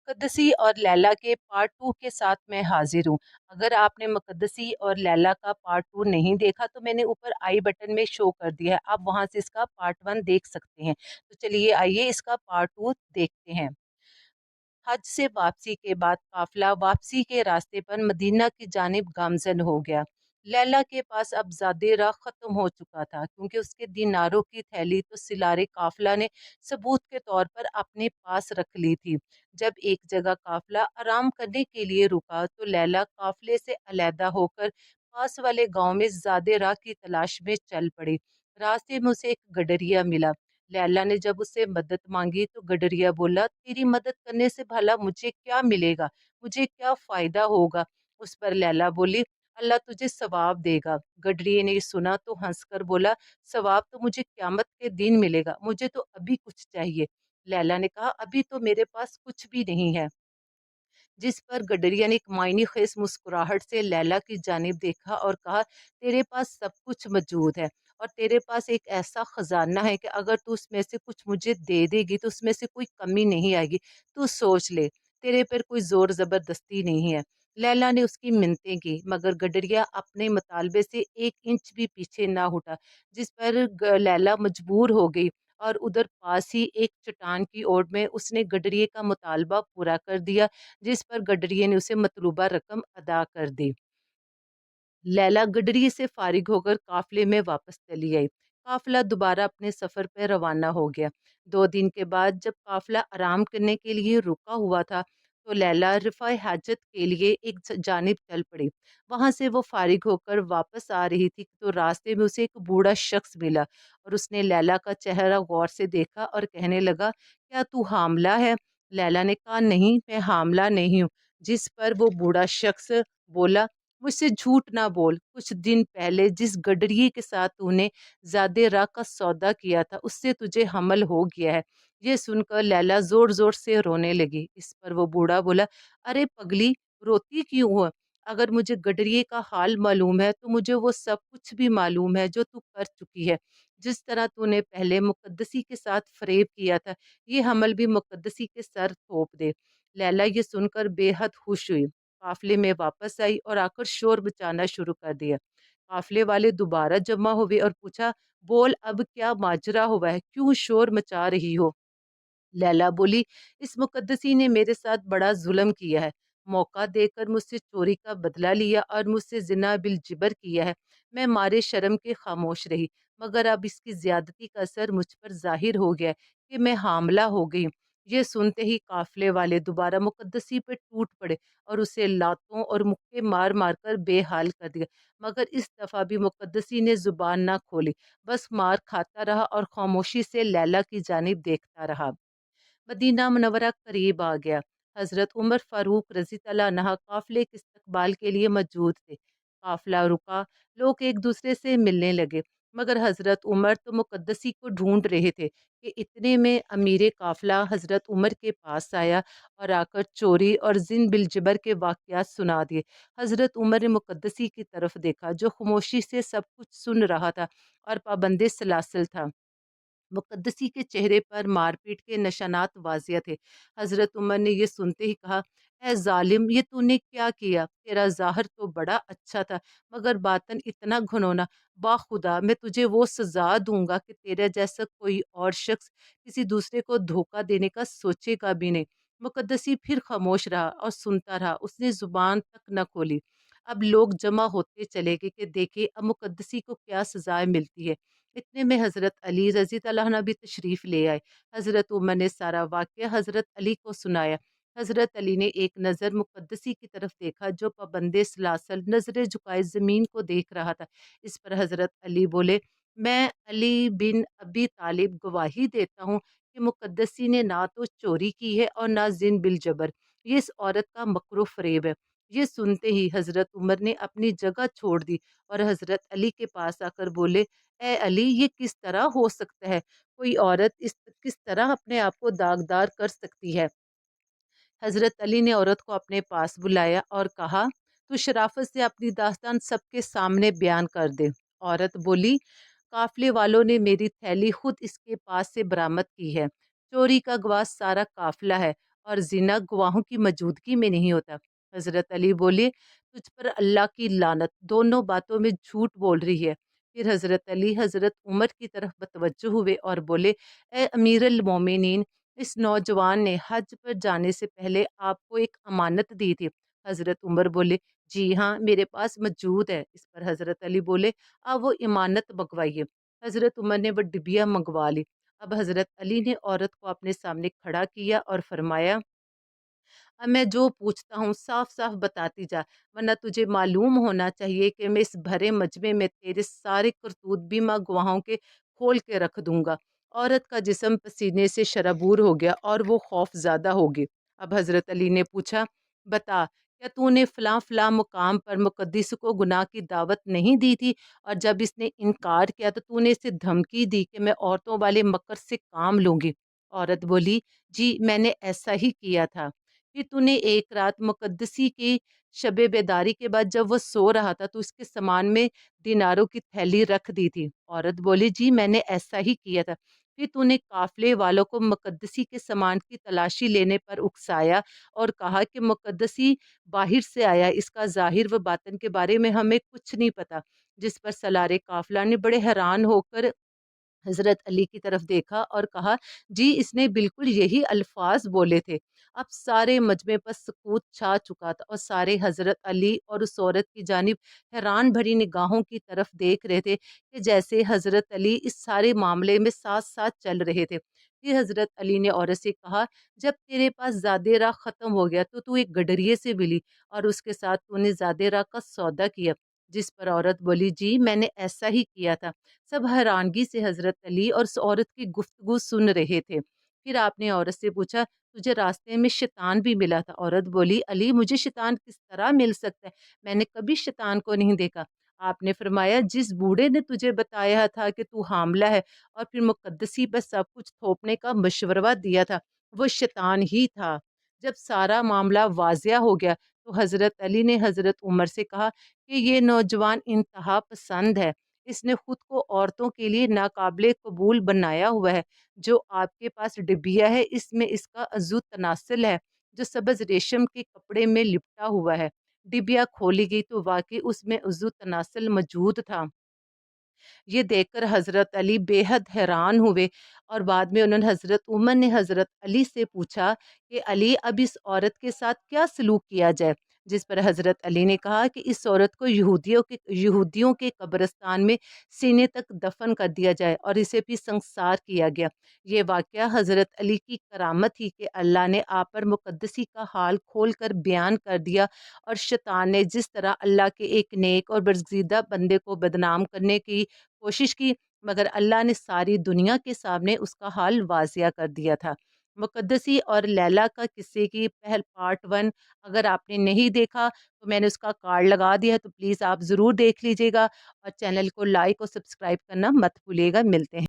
مقدسی اور لیلا کے پارٹ 2 کے ساتھ میں حاضر ہوں۔ اگر آپ نے مقدسی اور لیلا کا پارٹ 2 نہیں دیکھا تو میں نے اوپر آئی بٹن میں شو کر دیا ہے، آپ وہاں سے اس کا پارٹ 1 دیکھ سکتے ہیں۔ تو چلیے آئیے اس کا پارٹ 2 دیکھتے ہیں۔ حج سے واپسی کے بعد قافلہ واپسی کے راستے پر مدینہ کی جانب گامزن ہو گیا۔ لیلا کے پاس اب زیادہ راہ ختم ہو چکا تھا، کیونکہ اس کے دیناروں کی تھیلی تو سلارے قافلہ نے ثبوت کے طور پر اپنے پاس رکھ لی تھی۔ جب ایک جگہ قافلہ آرام کرنے کے لیے رکا تو لیلا قافلے سے علیحدہ ہو کر پاس والے گاؤں میں زیادہ راہ کی تلاش میں چل پڑی۔ راستے میں اسے ایک گڈریا ملا۔ لیلا نے جب اسے مدد مانگی تو گڈریا بولا، تیری مدد کرنے سے بھلا مجھے کیا ملے گا، مجھے کیا فائدہ ہوگا؟ اس پر لیلا بولی، اللہ تجھے ثواب دے گا۔ گڈریے نے سنا تو ہنس کر بولا، ثواب تو مجھے قیامت کے دن ملے گا، مجھے تو ابھی کچھ چاہیے۔ لیلا نے کہا، ابھی تو میرے پاس کچھ بھی نہیں ہے۔ جس پر گڈریا نے ایک معنی خیز مسکراہٹ سے لیلا کی جانب دیکھا اور کہا، تیرے پاس سب کچھ موجود ہے اور تیرے پاس ایک ایسا خزانہ ہے کہ اگر تو اس میں سے کچھ مجھے دے دے گی تو اس میں سے کوئی کمی نہیں آئے گی، تو سوچ لے، تیرے پر کوئی زور زبردستی نہیں ہے۔ لیلا نے اس کی منتیں کی مگر گڈریا اپنے مطالبے سے 1 انچ بھی پیچھے نہ ہٹا، جس پر لیلا مجبور ہو گئی اور ادھر پاس ہی ایک چٹان کی اوڑ میں اس نے گڈریے کا مطالبہ پورا کر دیا، جس پر گڈریے نے اسے مطلوبہ رقم ادا کر دی۔ لیلا گڈری سے فارغ ہو کر قافلے میں واپس چلی آئی۔ قافلہ دوبارہ اپنے سفر پہ روانہ ہو گیا۔ 2 دن کے بعد جب قافلہ آرام کرنے کے لیے رکا ہوا تھا تو لیلا رفع حاجت کے لیے ایک جانب چل پڑی۔ وہاں سے وہ فارغ ہو کر واپس آ رہی تھی تو راستے میں اسے ایک بوڑھا شخص ملا اور اس نے لیلا کا چہرہ غور سے دیکھا اور کہنے لگا، کیا تو حاملہ ہے؟ لیلا نے کہا، نہیں، میں حاملہ نہیں ہوں۔ جس پر وہ بوڑھا شخص بولا، مجھ سے جھوٹ نہ بول، کچھ دن پہلے جس گڈریے کے ساتھ تو نے زیادہ راہ کا سودا کیا تھا اس سے تجھے حمل ہو گیا ہے۔ یہ سن کر لیلا زور زور سے رونے لگی۔ اس پر وہ بوڑھا بولا، ارے پگلی، روتی کیوں ہو؟ اگر مجھے گڈریے کا حال معلوم ہے تو مجھے وہ سب کچھ بھی معلوم ہے جو تو کر چکی ہے۔ جس طرح تو نے پہلے مقدسی کے ساتھ فریب کیا تھا، یہ حمل بھی مقدسی کے سر تھوپ دے۔ لیلا یہ سن کر بے حد خوش ہوئی، قافلے میں واپس آئی اور آ کر شور بچانا شروع کر دیا۔ قافلے والے دوبارہ جمع ہوئے اور پوچھا، بول اب کیا ماجرا ہوا ہے، کیوں شور مچا رہی ہو؟ لیلا بولی، اس مقدسی نے میرے ساتھ بڑا ظلم کیا ہے، موقع دے کر مجھ سے چوری کا بدلہ لیا اور مجھ سے زنا بالجبر کیا ہے۔ میں مارے شرم کے خاموش رہی، مگر اب اس کی زیادتی کا اثر مجھ پر ظاہر ہو گیا ہے کہ میں حاملہ ہو گئی ہوں۔ یہ سنتے ہی قافلے والے دوبارہ مقدسی پہ ٹوٹ پڑے اور اسے لاتوں اور مکے مار مار کر بے حال کر دیا، مگر اس دفعہ بھی مقدسی نے زبان نہ کھولی، بس مار کھاتا رہا اور خاموشی سے لیلا کی جانب دیکھتا رہا۔ مدینہ منورہ قریب آ گیا۔ حضرت عمر فاروق رضی اللہ عنہ قافلے کے استقبال کے لیے موجود تھے۔ قافلہ رکا، لوگ ایک دوسرے سے ملنے لگے، مگر حضرت عمر تو مقدسی کو ڈھونڈ رہے تھے کہ اتنے میں امیر قافلہ حضرت عمر کے پاس آیا اور آ کر چوری اور زن بالجبر کے واقعات سنا دیے۔ حضرت عمر نے مقدسی کی طرف دیکھا جو خاموشی سے سب کچھ سن رہا تھا اور پابند سلاسل تھا۔ مقدسی کے چہرے پر مار پیٹ کے نشانات واضح تھے۔ حضرت عمر نے یہ سنتے ہی کہا، اے ظالم، یہ تو نے کیا کیا؟ تیرا ظاہر تو بڑا اچھا تھا مگر باطن اتنا گھنونا۔ باخدا میں تجھے وہ سزا دوں گا کہ تیرے جیسا کوئی اور شخص کسی دوسرے کو دھوکہ دینے کا سوچے گا بھی نہیں۔ مقدسی پھر خاموش رہا اور سنتا رہا، اس نے زبان تک نہ کھولی۔ اب لوگ جمع ہوتے چلے گئے کہ دیکھے اب مقدسی کو کیا سزا ملتی ہے۔ اتنے میں حضرت علی رضی اللہ عنہ بھی تشریف لے آئے۔ حضرت عمر نے سارا واقعہ حضرت علی کو سنایا۔ حضرت علی نے ایک نظر مقدسی کی طرف دیکھا جو پابند سلاسل نظریں جھکائے زمین کو دیکھ رہا تھا۔ اس پر حضرت علی بولے، میں علی بن ابی طالب گواہی دیتا ہوں کہ مقدسی نے نہ تو چوری کی ہے اور نہ زن بالجبر، یہ اس عورت کا مکر و فریب ہے۔ یہ سنتے ہی حضرت عمر نے اپنی جگہ چھوڑ دی اور حضرت علی کے پاس آ کر بولے، اے علی، یہ کس طرح ہو سکتا ہے؟ کوئی عورت کس طرح اپنے آپ کو داغدار کر سکتی ہے؟ حضرت علی نے عورت کو اپنے پاس بلایا اور کہا، تو شرافت سے اپنی داستان سب کے سامنے بیان کر دے۔ عورت بولی، قافلے والوں نے میری تھیلی خود اس کے پاس سے برآمد کی ہے۔ چوری کا گواہ سارا قافلہ ہے اور زنا گواہوں کی موجودگی میں نہیں ہوتا۔ حضرت علی بولے تجھ پر اللہ کی لعنت، دونوں باتوں میں جھوٹ بول رہی ہے۔ پھر حضرت علی حضرت عمر کی طرف متوجہ ہوئے اور بولے اے امیر المومنین، اس نوجوان نے حج پر جانے سے پہلے آپ کو ایک امانت دی تھی۔ حضرت عمر بولے جی ہاں میرے پاس موجود ہے۔ اس پر حضرت علی بولے آپ وہ امانت منگوائیے۔ حضرت عمر نے وہ ڈبیا منگوا لی۔ اب حضرت علی نے عورت کو اپنے سامنے کھڑا کیا اور فرمایا اب میں جو پوچھتا ہوں صاف صاف بتاتی جا، ورنہ تجھے معلوم ہونا چاہیے کہ میں اس بھرے مجمع میں تیرے سارے کرتوت بھی ماں گواہوں کے کھول کے رکھ دوں گا۔ عورت کا جسم پسینے سے شرابور ہو گیا اور وہ خوف زدہ ہو گئی۔ اب حضرت علی نے پوچھا بتا کیا تو نے فلاں فلاں مقام پر مقدس کو گناہ کی دعوت نہیں دی تھی، اور جب اس نے انکار کیا تو نے اسے دھمکی دی کہ میں عورتوں والے مکر سے کام لوں گی؟ عورت بولی جی میں نے ایسا ہی کیا تھا۔ پھر تو نے ایک رات مقدسی کی شب بیداری کے بعد جب وہ سو رہا تھا تو اس کے سامان میں دیناروں کی تھیلی رکھ دی تھی۔ عورت بولی جی میں نے ایسا ہی کیا تھا۔ پھر تو نے قافلے والوں کو مقدسی کے سامان کی تلاشی لینے پر اکسایا اور کہا کہ مقدسی باہر سے آیا، اس کا ظاہر و باطن کے بارے میں ہمیں کچھ نہیں پتا۔ جس پر سالار قافلہ نے بڑے حیران ہو کر حضرت علی کی طرف دیکھا اور کہا جی اس نے بالکل یہی الفاظ بولے تھے۔ اب سارے مجمع پر سکوت چھا چکا تھا اور سارے حضرت علی اور اس عورت کی جانب حیران بھری نگاہوں کی طرف دیکھ رہے تھے کہ جیسے حضرت علی اس سارے معاملے میں ساتھ ساتھ چل رہے تھے۔ پھر حضرت علی نے عورت سے کہا جب تیرے پاس زادے راہ ختم ہو گیا تو ایک گڈریے سے ملی اور اس کے ساتھ تو نے زادے راہ کا سودا کیا؟ جس پر عورت بولی جی میں نے ایسا ہی کیا تھا۔ سب حیرانگی سے حضرت علی اور اس عورت کی گفتگو سن رہے تھے۔ پھر آپ نے عورت سے پوچھا تجھے راستے میں شیطان بھی ملا تھا؟ عورت بولی علی مجھے شیطان کس طرح مل سکتا ہے، میں نے کبھی شیطان کو نہیں دیکھا۔ آپ نے فرمایا جس بوڑھے نے تجھے بتایا تھا کہ تو حاملہ ہے اور پھر مقدسی پر سب کچھ تھوپنے کا مشورہ دیا تھا وہ شیطان ہی تھا۔ جب سارا معاملہ واضح ہو گیا تو حضرت علی نے حضرت عمر سے کہا کہ یہ نوجوان انتہا پسند ہے، اس نے خود کو عورتوں کے لیے ناقابل قبول بنایا ہوا ہے۔ جو آپ کے پاس ڈبیا ہے اس میں اس کا عضو تناسل ہے جو سبز ریشم کے کپڑے میں لپٹا ہوا ہے۔ ڈبیا کھولی گئی تو واقعی اس میں عضو تناسل موجود تھا۔ یہ دیکھ کر حضرت علی بے حد حیران ہوئے اور بعد میں انہوں نے حضرت عمر نے حضرت علی سے پوچھا کہ علی اب اس عورت کے ساتھ کیا سلوک کیا جائے؟ جس پر حضرت علی نے کہا کہ اس عورت کو یہودیوں کے قبرستان میں سینے تک دفن کر دیا جائے اور اسے بھی سنسار کیا گیا۔ یہ واقعہ حضرت علی کی کرامت تھی کہ اللہ نے آپ پر مقدسی کا حال کھول کر بیان کر دیا، اور شیطان نے جس طرح اللہ کے ایک نیک اور برگزیدہ بندے کو بدنام کرنے کی کوشش کی، مگر اللہ نے ساری دنیا کے سامنے اس کا حال واضح کر دیا تھا۔ مقدسی اور لیلا کا قصے کی پہل پارٹ 1 اگر آپ نے نہیں دیکھا تو میں نے اس کا کارڈ لگا دیا ہے، تو پلیز آپ ضرور دیکھ لیجئے گا اور چینل کو لائک اور سبسکرائب کرنا مت بھولیے گا۔ ملتے ہیں۔